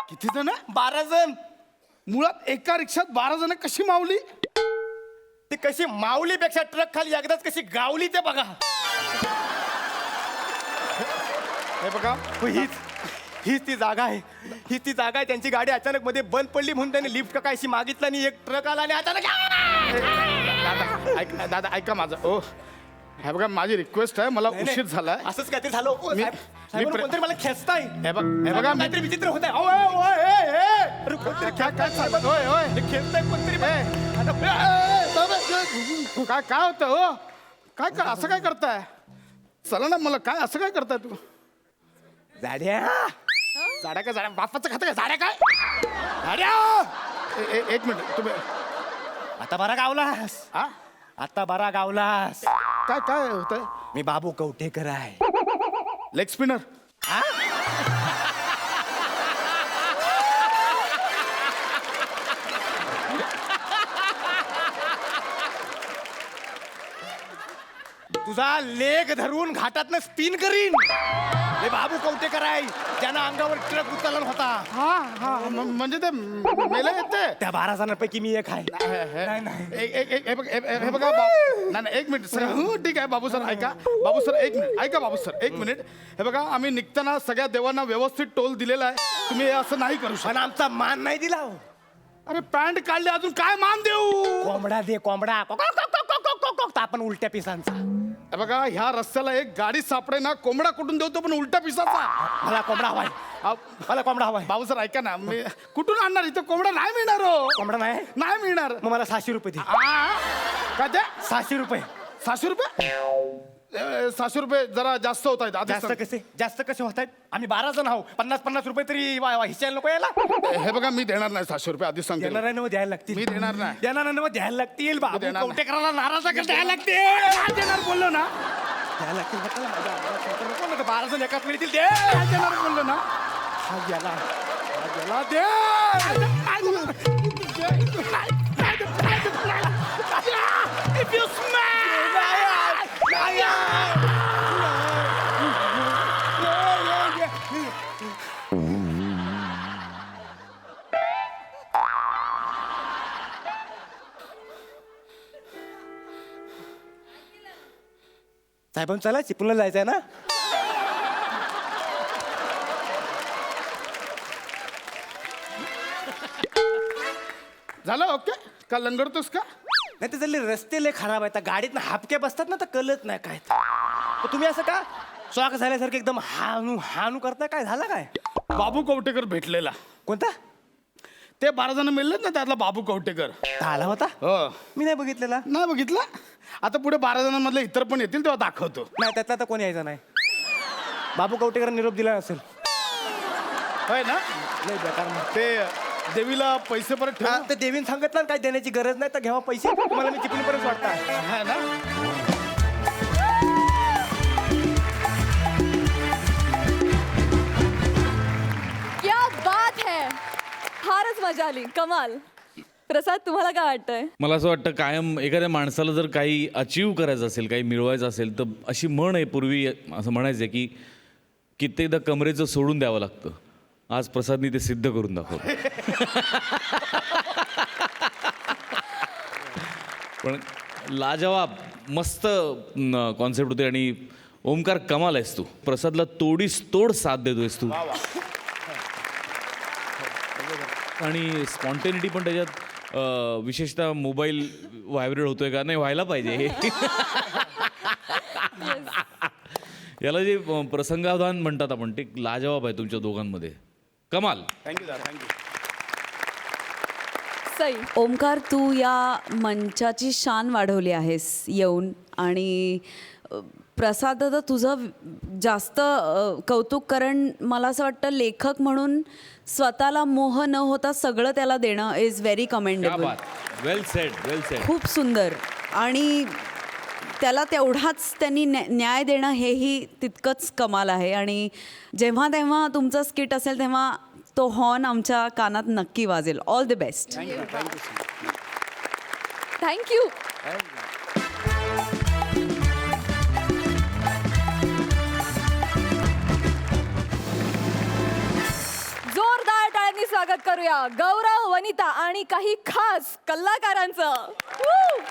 किती जण? 12 जण. मुळात एका रिक्षात 12 जण कशी मावली? ती कशी माऊलीपेक्षा ट्रक खाली एकदाच कशी गावली ते बघा. हे बघा, हीच ती जागा आहे. हीच ती जागा आहे. त्यांची गाडी अचानक मध्ये बंद पडली म्हणून त्यांनी लिफ्ट का कायशी मागितलं आणि एक ट्रक आला आणि अचानक. दादा ऐका माझं. ओ हे बघा, माझी रिक्वेस्ट आहे, मला उशीर झालाय. असंच काहीतरी झालं. ओ, मी- साहेब, मी साहेब, प्र- कोणतरी मला खेचताय. हे बघा मी- काहीतरी विचित्र होत आहे. काय चाललं? होय होय. खेचताय कोणतरी. काय होतं हो? काय असं काय करताय? चला ना, मला काय असं काय करताय तू? जाड्या झाड्या काय? झाड्या बापाचं खातं काय? झाड्या काय? झाड्या. एक मिनिट तुम्ही. आता बरा गावलास. हा? आता बरा गावलास. काय होतंय? मी बाबू कवठेकर आहे. Leg spinner. तुझा लेग धरून घाटातनं स्पिन करीन. हे बाबू कवठेकर आहे, ज्यानं अंगावर ट्रक उचलला होता. हा म्हणजे ते मेला येते. त्या 12 जणांपैकी मी एक आहे. हे बघा नाही एक मिनिट सर. ठीक आहे बाबू सर, ऐका बाबू सर, एक मिनिट ऐका बाबू सर, एक मिनिट. हे बघा, आम्ही निघताना सगळ्या देवांना व्यवस्थित टोल दिलेला आहे. तुम्ही हे असं नाही करू पण शकत. आमचा मान नाही दिला हो. अरे पॅन्ट काढले, अजून काय मान देऊ? कोंबडा दे कोंबडा. आपण उलट्या पिसांचा. हे बघा, ह्या रस्त्याला एक गाडी सापडे ना, कोंबडा कुठून देतो पण उलटा पिसाचा. मला कोंबडा हवाय. मला कोंबडा हवाय. बाबू सर ऐका ना, मी कुठून आणणार? इथं कोंबडा नाही मिळणार हो. कोंबडा नाही. नाही मिळणार. मग मला 600 रुपये दे. काय ते? 600 रुपये. 600 रुपये? 600 रुपये जरा जास्त होत आहेत. जास्त कसे होत आहेत? आम्ही 12 जण आहोत. 50 रुपये तरी हिच्याला नको यायला. हे बघा, मी देणार नाही 600 रुपये, आधीच सांगतो. देणार आहे द्यायला लागतील. मी देणार नाही. देणार आहे द्यायला लागतील. बाबू देणार नाही. कवठेकराला नाराज आहे का? द्यायला लागतील. देणार बोललो ना. द्यायला लागतील. म्हटलं ना, माझ्या अंगाला शंकर नको ना, 12 जण एकाच मिळतील. दे. देणार बोललो ना. हा गेला. दे. If you साहेब चला चिपळूणला जायचंय ना. झालं ओके का? लंगडतोस का? नाही ते झाले रस्ते लय खराब आहेत. गाडीत हापके बसतात ना, तर कळत नाही काय. तर तुम्ही असं का शॉक झाल्यासारखं एकदम हानू करताय? काय झालं काय? बाबू कवटेकर भेटलेला. कोणता? ते 12 जण मिळलेत ना, त्यातला बाबू कवटेकर. आला होता? हो. मी नाही बघितलेला. नाही बघितलं? आता पुढे 12 जणांमधले इतर पण येतील, तेव्हा दाखवतो. नाही त्यातला तर कोणी यायचा नाही. बाबू कवटेकर निरोप दिला असेल. होय ना. नाही बेकार. ते देवीला पैसे परत ठेव. ते देवीन सांगितलं ना, काय देण्याची गरज नाही, तर घ्यावा पैसे. तुम्हाला मी चिपळूणपर्यंत वाटतं. है ना. फारच मजा आली, कमाल. प्रसाद, तुम्हाला काय वाटतंय? मला असं वाटतं कायम एखाद्या माणसाला जर काही अचीव करायचं असेल, काही मिळवायचं असेल, तर अशी म्हण आहे, पूर्वी असं म्हणायचं की कित्येकदा कमरेचं सोडून द्यावं लागतं. आज प्रसादनी ते सिद्ध करून दाखवलं. पण लाजवाब मस्त कॉन्सेप्ट होते आणि ओमकार कमाल आहेस तू. प्रसादला तोडीस तोड साथ देतोयस तू. आणि स्पॉन्टेनिटी पण त्याच्यात विशेषतः मोबाईल व्हायब्रेट होतोय का नाही, व्हायला पाहिजे. याला जे प्रसंगावधान म्हणतात आपण, ते लाजवाब आहे तुमच्या दोघांमध्ये. कमाल. थँक्यू दादा, थँक्यू. सई. ओमकार, तू या मंचाची शान वाढवली आहेस येऊन. आणि प्रसाद दादा, तुझं जास्त कौतुक, कारण मला असं वाटतं लेखक म्हणून स्वतःला मोह न होता सगळं त्याला देणं is very commendable. Well sed, well sed. खूप सुंदर. आणि त्याला तेवढाच त्यांनी न्याय देणं हेही तितकंच कमाल आहे. आणि जेव्हा तेव्हा तुमचं स्किट असेल तेव्हा तो हॉर्न आमच्या कानात नक्की वाजेल. All the best. थँक्यू. जोरदार टाळ्यांनी स्वागत करूया गौरव, वनिता आणि काही खास कलाकारांचं. Woo!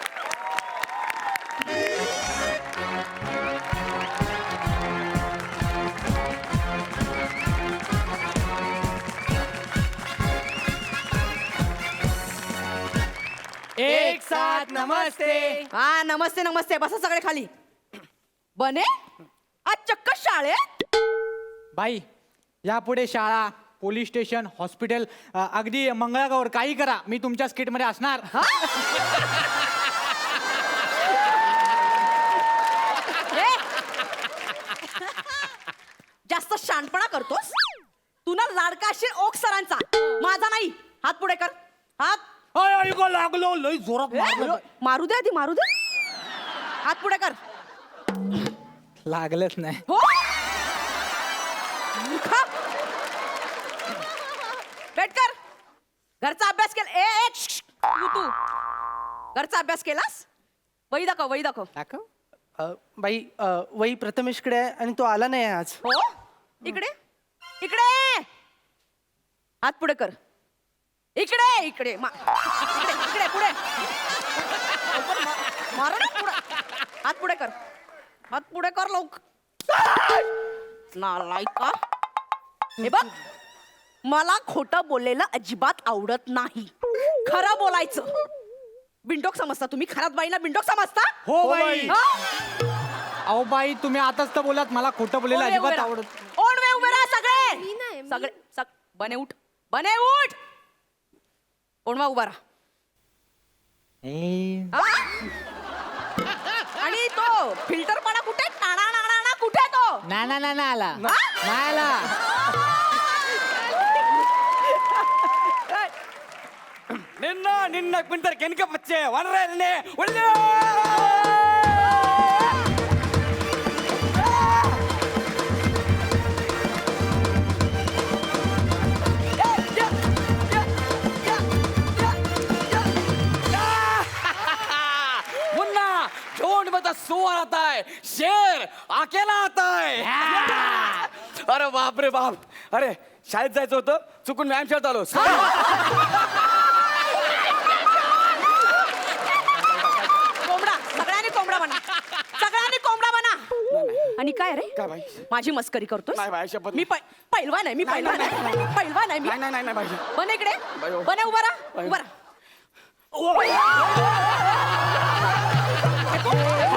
एक साथ नमस्ते. हा, नमस्ते नमस्ते. बसा सगळे खाली. बने आज चक्क शाळेत. बाई, यापुढे शाळा, पोलीस स्टेशन, हॉस्पिटल, अगदी मंगळागौर काही करा, मी तुमच्या स्किटमध्ये असणार. ए! जास्त शानपणा करतोस तू ना. लाडका असशील ओक सरांचा, माझा नाही. हात पुढे कर. हात. लागलो, लय जोरात मारलं. मारू दे आधी, मारू दे. हात पुढे कर. लागलंच नाही. हो. मूर्खा. वेट कर. घरचा अभ्यास केला? ए श्श, तू घरचा अभ्यास केलास? वही दाखव, वही दाखव. दाखव. बाई, वही प्रथमेशकडे आहे आणि तो आला नाही आज. हो. इकडे इकडे. हात पुढे कर. इकडे इकडे इकडे इकडे पुढे. मार ना पुढे. हात पुढे कर. हात पुढे कर लोक. नालायका. हे बघ, मला खोटं बोललेलं अजिबात आवडत नाही. खरं बोलायचं. बिंडोक समजता तुम्ही? खरात बाईला बिंडोक समजता? हो बाई. हा? अहो बाई, तुम्ही आताच तर बोलात मला खोटं बोलायला ओणवे अजिबात उभे राहा. आवडत. ओणवे उभे राहा सगळे. सगळे बने उठ. बने उठ. ओणवा उभा राहा. हा? आणि तो फिल्टरपणा कुठे? टाणा नाणा कुठे तो? नाही आला. हा? नाही आला. నిన్న కుంటారు కెనక వచ్చే వనరే मुन्ना झोंड में तो सुअर आता है, शेर अकेला आता है. अरे बाप रे बाप. अरे शाळेत जायचं होतं, चुकून व्यायाम शाळेत आलो. कोंबडा. सगळ्यांनी कोंबडा बना. सगळ्यांनी कोंबडा बना. आणि काय रे, काय बाई? माझी मस्करी करतोस? नाही बाई, शपथ. मी पैलवान आहे. मी पैलवान आहे. पैलवान आहे मी. नाही बाई. बन इकडे. बाई, हो. बने उभा राहा. उभा राहा.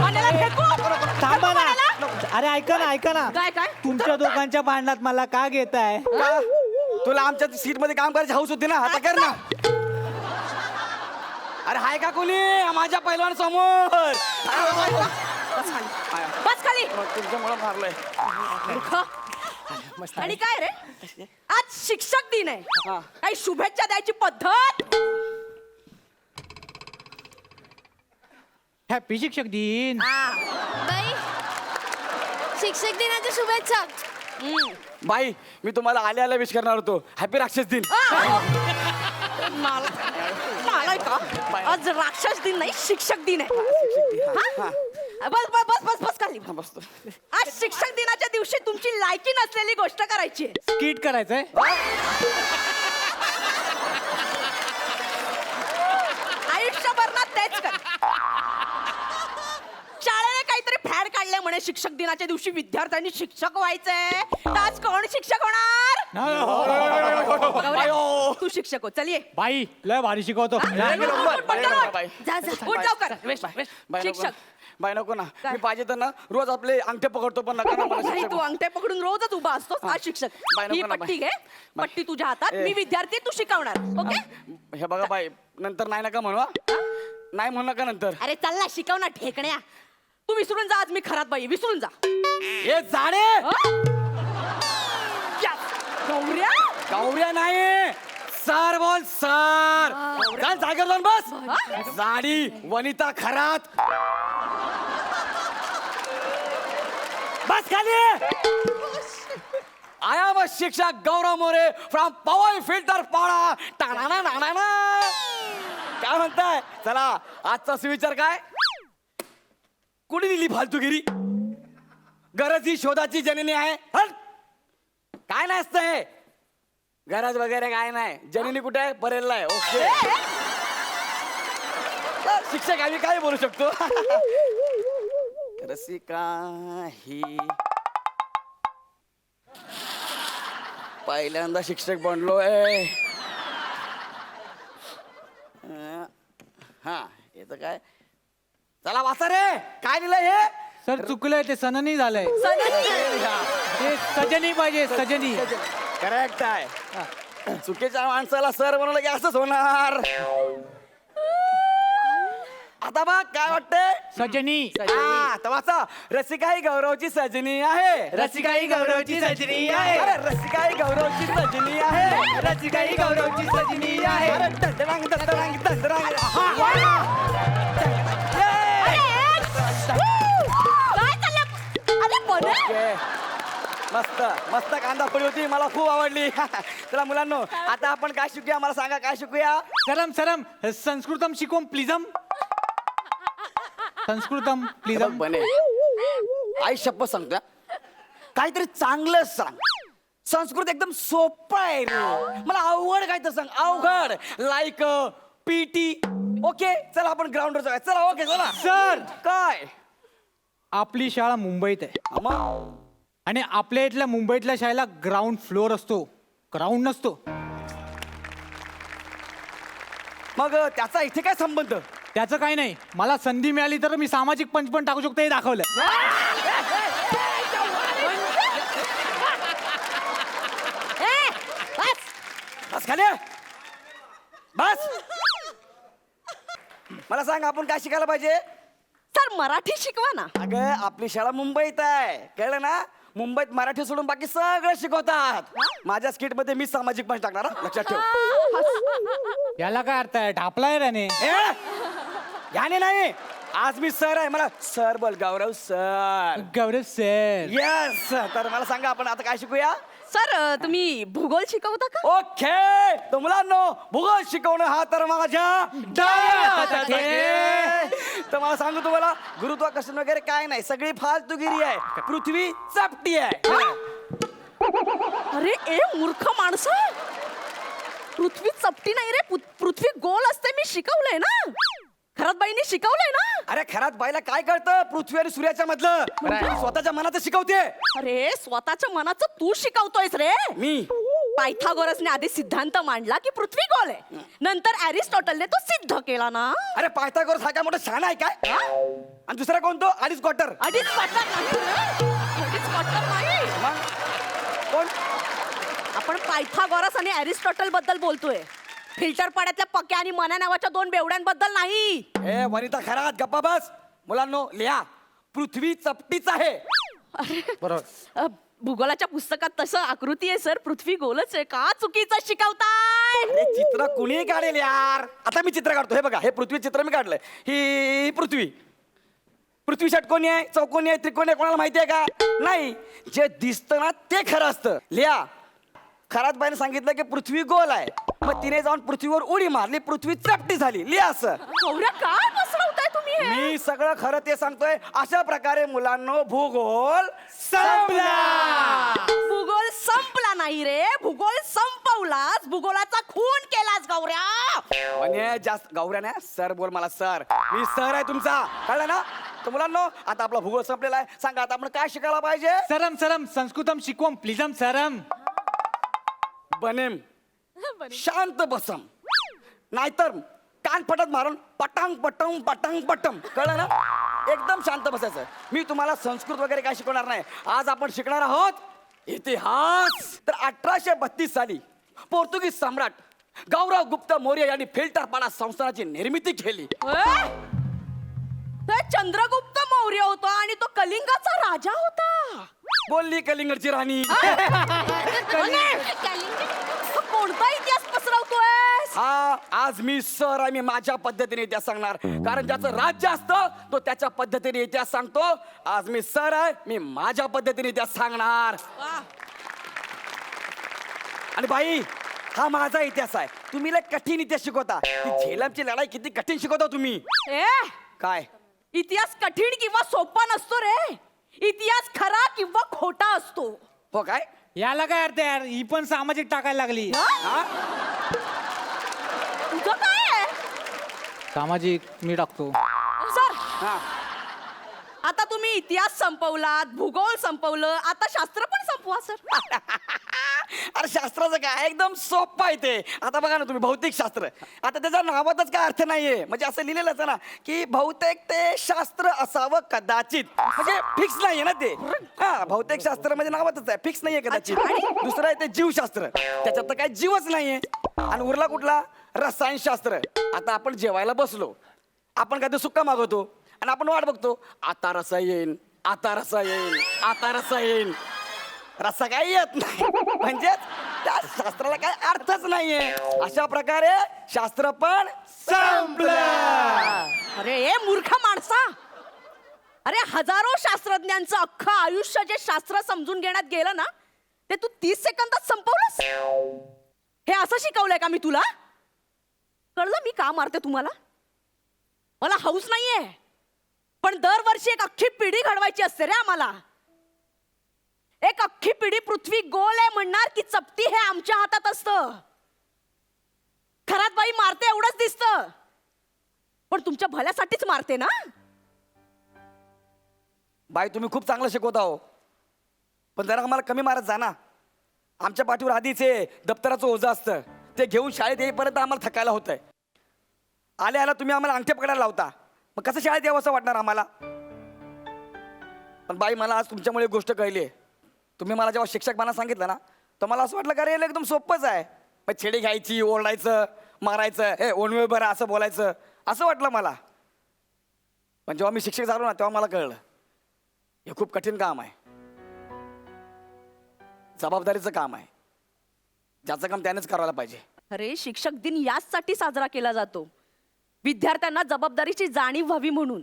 बनेला फेकू. थांबा ना. बनेला. अरे ऐका ना. काय काय? तुमच्या दोघांच्या भांडणात मला का घेताय? तुला आमच्या सीट मध्ये काम करायची हौस होती ना, आता कर ना. अरे हाय का कोणी माझ्या पैलवान समोर? बस खाली. तुमच्यामुळे मारलंय. मूर्ख. आणि काय रे, आज शिक्षक दिन आहे. काही शुभेच्छा द्यायची पद्धत? हॅपी शिक्षक दिन. बाई, शिक्षक दिनाच्या शुभेच्छा. बाई, मी तुम्हाला आल्या विश करणार होतो. हॅपी राक्षस दिन. मला का आज राक्षस दिन नाही शिक्षक दिन आहे हा? बस बस बस बस बस खाली बसतो. आज शिक्षक दिनाच्या दिवशी तुमची लायकी नसलेली गोष्ट करायची आहे. स्किट करायचंय. आयुष्यभर ना तेच कर. शाळेने काहीतरी फॅड काढले म्हणे शिक्षक दिनाच्या दिवशी विद्यार्थ्यांनी शिक्षक व्हायचंय. तर आज कोण शिक्षक होणार? गौऱ्या, तू शिक्षक हो. चल ये. बाई लय भारी शिकवतो. जा जा उठ लवकर. शिक्षक बाय नको ना. मी पाहिजे तर ना रोज आपले अंगठे पकडतो पण नका ना मला नाही शिक्षक तू अंगठे पकडून रोजच उभा असतोस. आज शिक्षक बाय, नको ही ना, पट्टी बाय. घे. पट्टी तुझ्या हातात. मी विद्यार्थी तू शिकवणार. ओके हे बघा बाई नंतर नाही नका म्हणू हा. नाही म्हणू नका नंतर. अरे चल ना शिकव ना ठेकण्या. तू विसरून जा आज मी खरात बाई. विसरून जा. हे जाणे गौऱ्या गौऱ्या नाही सर बोल सर. चल जागेवर जाऊन बस. जाडी वनिता खरात बस खाली. आया व शिक्षक गौरव मोरे फ्रॉम पवई फिल्टर पाडा. टाणा नाणा काय म्हणताय? चला आजचा सुविचार काय? कुणी दिली फालतूगिरी? गरज ही शोधाची जननी आहे. हट! काय नाही असतं हे. गरज वगैरे काय नाही. जननी कुठे आहे? परेलला आहे. ओके शिक्षक आम्ही काय बोलू शकतो? रसिका ही पहिल्यांदा शिक्षक बनलोय. हा येतं काय? चला वाचा रे. काय लिहिलंय हे? सर चुकलंय ते सननी झालंय. ते सजनी पाहिजे सजनी. करेक्ट आहे. चुकीच्या माणसाला सर बनवलं की असंच होणार. आता बघ काय वाटतंय? सजनी. आता वाचा. रसिका ही गौरवची सजनी आहे. रसिका ही गौरवची सजनी आहे. अरे रसिका ही गौरवची सजनी आहे. रसिका ही गौरवची सजनी आहे. अरे दंडरांग दंडरांग दंडरांग. काय चाललं? अरे बने. ओके. मस्त मस्त कांदा फळी होती. मला खूप आवडली. चला मुलांनो आता आपण काय शिकूया? मला सांगा काय शिकूया? सरम सरम संस्कृतम शिकवून प्लीजम. संस्कृतम प्लीजम. बने आई शपथ सांगतो काहीतरी चांगलं सांग. संस्कृत एकदम सोपं आहे रे. मला अवघड काय तर सांग. अवघड लाईक पीटी. ओके चला आपण ग्राउंडवर जाऊया. चला ओके चला. सर काय आपली शाळा मुंबईत आहे मग? आणि आपल्या इथल्या मुंबईतल्या शाळेला ग्राउंड फ्लोअर असतो, ग्राउंड नसतो. मग त्याचा इथे काय संबंध? त्याचं काही नाही. मला संधी मिळाली तर मी सामाजिक पंच पण टाकू शकतो हे दाखवलं. बस खाली बस. मला सांग आपण काय शिकायला पाहिजे? सर मराठी शिकवा ना. अगं आपली शाळा मुंबईत आहे कळलं ना. मुंबईत मराठी सोडून बाकी सगळं शिकवतात. माझ्या स्किट मध्ये मी सामाजिक पंच टाकणार हा. लक्षात ठेव. याला काय अर्थ आहे? ढापलाय त्याने. याने नाही. आज मी सर आहे. मला सर बोल. गौरव सर. गौरव सर. येस. तर मला सांगा आपण आता काय शिकूया? सर तुम्ही भूगोल शिकवता का? ओके तर मुलांनो भूगोल शिकवणं हा तर माझ्या डाव्या हातात आहे. तर मला सांगू तुम्हाला गुरुत्वाकर्षण वगैरे काय नाही. सगळी फालतूगिरी आहे. पृथ्वी चपटी आहे. अरे ए मूर्ख माणसं. पृथ्वी चपटी नाही रे. पृथ्वी गोल असते. मी शिकवलंय ना. खरात बाईंनी शिकवलंय ना. अरे खरात बाईला काय कळतं पृथ्वी आणि सूर्याच्या मधलं? स्वतःच्या मनाचं शिकवते. अरे स्वतःच्या मनाचं तू शिकवतोयस रे. मी पायथागोरसने आधी सिद्धांत मांडला की पृथ्वी गोल आहे. नंतर अरिस्टॉटलने तो सिद्ध केला ना. अरे पायथागोरस हा काय मोठा शहाणा आहे काय? आणि दुसरा कोण तो? अडीच क्वार्टर. अडीच क्वार्टर नाही रे. अडीच क्वार्टर नाही. मग कोण? आपण पायथागोरस आणि अरिस्टॉटल बद्दल बोलतोय. फिल्टर पाड्यातल्या पक्या आणि मना नावाच्या दोन बेवड्यांबद्दल नाही. ए वनिता खरात गप्पा बस. मुलांनो लिहा पृथ्वी चपटीच आहे. बरोबर. भूगोलाच्या पुस्तकात तसं आकृती आहे सर. पृथ्वी गोलच आहे. का चुकीचं शिकवताय? अरे चित्र कुणी काढेल यार. आता मी चित्र काढतो. हे बघा हे पृथ्वी चित्र मी काढलंय. ही पृथ्वी. पृथ्वी षटकोनी आहे, चौकोनी आहे, त्रिकोणी आहे. कोणाला माहिती आहे का? नाही. जे दिसतं ना ते खरं असतं. लिहा खरात बाईने सांगितलं की पृथ्वी गोल आहे. मग तिने जाऊन पृथ्वीवर उडी मारली, पृथ्वी चपटी झाली. लिहा असं. गौऱ्या काय पसरवताय तुम्ही हे? मी सगळं खरं ते सांगतोय. अशा प्रकारे मुलांनो भूगोल भूगोल संपला नाही रे, भूगोल संपवलाच, भूगोलाचा खून केलास गौऱ्या. म्हणजे जास्त गौऱ्या नाही सर बोल मला सर. मी सर आहे तुमचा, कळलं ना? तर मुलांनो आता आपला भूगोल संपलेला आहे. सांगा आता आपण काय शिकायला पाहिजे? सरम सरम संस्कृतम शिकवम प्लीजम सरम. बनेम शांत बसम, नाहीतर कान फटत मारून पटांग पटम पटांग पटम. कळलं ना? एकदम शांत बसायचं. मी तुम्हाला संस्कृत वगैरे काय शिकवणार नाही. आज आपण शिकणार आहोत इतिहास. तर 1832 साली पोर्तुगीज सम्राट गौरव गुप्त मौर्य यांनी फिल्टरपाडा संस्थानाची निर्मिती केली. ते चंद्रगुप्त मौर्य होता आणि तो कलिंगाचा राजा होता. बोलली कलिंगडची राणी. कोणता इतिहास पसरवतोय? हा आज मी सर आहे. मी माझ्या पद्धतीने इतिहास सांगणार, कारण ज्याचं राज्य असतं तो त्याच्या पद्धतीने इतिहास सांगतो. आज मी सर आहे, मी माझ्या पद्धतीने इतिहास सांगणार. आणि बाई हा माझा इतिहास आहे. तुम्ही लय कठीण इतिहास शिकवता. ती झेलमची लढाई किती कठीण शिकवता तुम्ही. ए काय इतिहास कठीण किंवा सोपा नसतो रे. इतिहास खरा किंवा खोटा असतो. हो काय? याला काय अर्थ यार, ही पण सामाजिक टाकायला लागली. तुझं काय आहे? सामाजिक मी टाकतो. सर हा आता तुम्ही इतिहास संपवलात, भूगोल संपवलं, आता शास्त्र पण संपवा सर. अरे शास्त्राचं काय एकदम सोपं आहे ते. आता बघा ना तुम्ही भौतिक शास्त्र, आता त्याच्या नावातच काय अर्थ नाहीये. म्हणजे असं लिहिलेलं आहे ना की बहुतेक ते शास्त्र असावं कदाचित. म्हणजे फिक्स नाहीये ना ते. हा भौतिक शास्त्र म्हणजे नावातच आहे, फिक्स नाहीये कदाचित. दुसरं आहे ते जीवशास्त्र, त्याच्यात तर काय जीवच नाहीये. आणि उरला कुठला? रसायनशास्त्र. आता आपण जेवायला बसलो, आपण काय ते सुक्का मागवतो आणि आपण वाट बघतो, आता रसा येईन, आता रसा येईन, आता रसा येईन. रस्सा काय येत नाही. म्हणजे त्या शास्त्राला काय अर्थच नाहीये. अशा प्रकारे शास्त्र पण संपलं. अरे ए मूर्ख माणसा, अरे हजारो शास्त्रज्ञांचं अख्खं आयुष्य जे शास्त्र समजून घेण्यात गेलं ना, ते तू 30 सेकंदात संपवलंस. हे असं शिकवलंय का मी तुला? कळलं मी का मारते तुम्हाला? मला हौस नाहीये, पण दरवर्षी एक अख्खी पिढी घडवायची असते रे आम्हाला. एक अख्खी पिढी पृथ्वी गोल आहे म्हणणार की चपटी हे आमच्या हातात असतं. खरात बाई मारते एवढंच दिसतं, पण तुमच्या भल्यासाठीच मारते ना. बाई तुम्ही खूप चांगलं शिकवता हो, पण जरा आम्हाला कमी मारत जा ना. आमच्या पाठीवर आधीच हे दप्तराचं ओझं असतं, ते घेऊन शाळेत येईपर्यंत आम्हाला थकायला होतंय. आले आला तुम्ही आम्हाला अंगठे पकडायला लावता, मग कसं शाळेत यावं असं वाटणार आम्हाला. पण बाई मला आज तुमच्यामुळे एक गोष्ट कळली आहे. तुम्ही मला जेव्हा शिक्षकपणा सांगितलं ना, तर मला असं वाटलं का रे एकदम सोपंच आहे. मग छेडी घ्यायची, ओरडायचं, मारायचं, हे ओणवे बरं असं बोलायचं, असं वाटलं मला. पण जेव्हा मी शिक्षक झालो ना, तेव्हा मला कळलं हे खूप कठीण काम आहे, जबाबदारीचं काम आहे, ज्याचं काम त्यानेच करायला पाहिजे. अरे शिक्षक दिन याचसाठी साजरा केला जातो, विद्यार्थ्यांना जबाबदारीची जाणीव व्हावी म्हणून.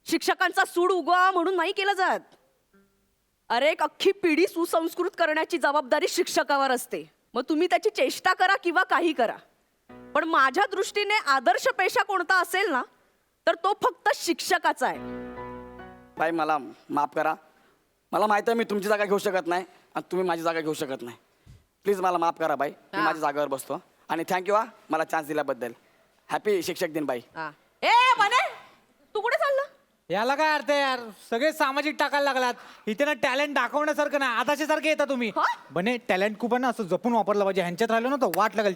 शिक्षकांचा सूड उगवा म्हणून नाही केलं जात. अरे एक अख्खी पिढी सुसंस्कृत करण्याची जबाबदारी शिक्षकावर असते. मग तुम्ही त्याची चेष्टा करा किंवा काही करा, पण माझ्या दृष्टीने आदर्श पेशा कोणता असेल ना, तर तो फक्त शिक्षकाचा आहे. बाई मला माफ करा, मला माहिती आहे मी तुमची जागा घेऊ शकत नाही आणि तुम्ही माझी जागा घेऊ शकत नाही. प्लीज मला माफ करा बाई, मी माझ्या जागेवर बसतो. आणि थँक्यू हा मला चान्स दिल्याबद्दल. हॅपी शिक्षक दिन बाई. ए बने तू कुठे चालला? याला काय अर्थ आहे यार, सगळे सामाजिक टाकायला लागलात. इथे ना टॅलेंट दाखवण्यासारखं ना आताच्या सारखे येता तुम्ही. बने टॅलेंट खूप आहे ना, असं जपून वापरलं पाहिजे. ह्यांच्यात राहिलो ना तर वाट लागेल.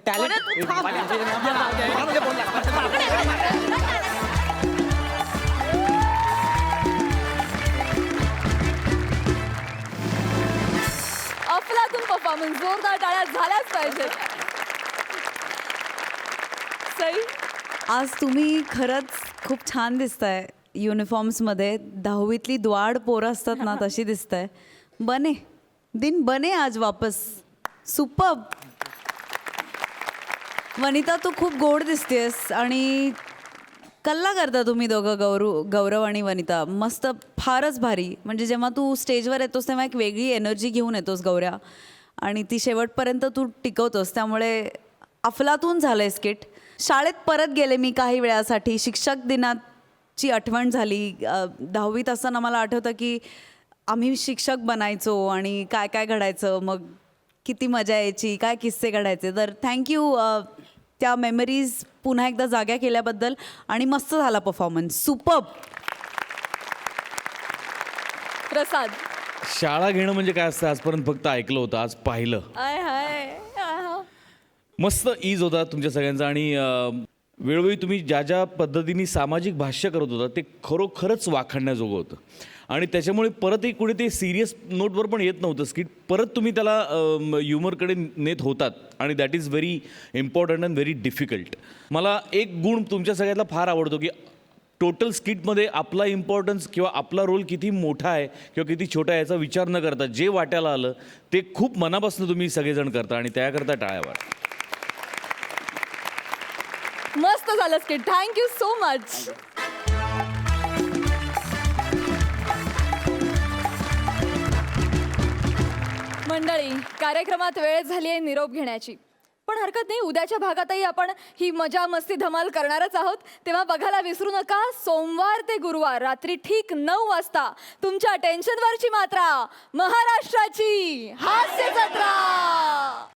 अफलातून परफॉर्मन्स, जोरदार टाळ्या झाल्याच पाहिजेत. सई आज तुम्ही खरंच खूप छान दिसताय युनिफॉर्म्समध्ये. 10वीतली द्वाड पोरं असतात ना तशी दिसताय. बने दिन बने आज वापस. सुपर्ब. वनिता तू खूप गोड दिसतेस आणि कल्ला करता तुम्ही दोघं, गौरव आणि वनिता. मस्त, फारच भारी. म्हणजे जेव्हा तू स्टेजवर येतोस तेव्हा एक वेगळी एनर्जी घेऊन येतोस गौऱ्या, आणि ती शेवटपर्यंत तू टिकवतोस. त्यामुळे अफलातून झालंय स्किट. शाळेत परत गेले मी काही वेळासाठी. शिक्षक दिनाची आठवण झाली. 10वीत असताना मला आठवतं की आम्ही शिक्षक बनायचो आणि काय काय घडायचं, मग किती मजा यायची, काय किस्से घडायचे. तर थँक्यू त्या मेमरीज पुन्हा एकदा जाग्या केल्याबद्दल. आणि मस्त झाला परफॉर्मन्स, सुपर्ब. प्रसाद. शाळा घेणं म्हणजे काय असतं आजपर्यंत फक्त ऐकलं होतं, आज पाहिलं. आय हाय आहा. मस्त ईज होता तुमच्या सगळ्यांचा. आणि वेळोवेळी तुम्ही ज्या ज्या पद्धतीने सामाजिक भाष्य करत होता ते खरोखरच वाखाणण्याजोगं होतं. आणि त्याच्यामुळे परतही कुठे ते सिरियस नोटवर पण येत नव्हतं स्किट. परत तुम्ही त्याला ह्युमरकडे नेत होतात आणि that is very important and very difficult. मला एक गुण तुमच्या सगळ्यातला फार आवडतो की टोटल स्किटमध्ये आपला इम्पॉर्टन्स किंवा आपला रोल किती मोठा आहे किंवा किती छोटा आहे याचा विचार न करता जे वाट्याला आलं ते खूप मनापासून तुम्ही सगळेजण करता आणि त्याकरता टाळ्यावर. मस्त झालं स्किट. Thank you so much. मंडळी, कार्यक्रमात वेळ झाली आहे निरोप घेण्याची. पण हरकत नाही, उद्याच्या भागातही आपण ही मजा मस्ती धमाल करणारच आहोत. तेव्हा बघायला विसरू नका, सोमवार ते गुरुवार रात्री ठीक 9 वाजता तुमच्या टेन्शनवरची मात्रा, महाराष्ट्राची हास्य जत्रा.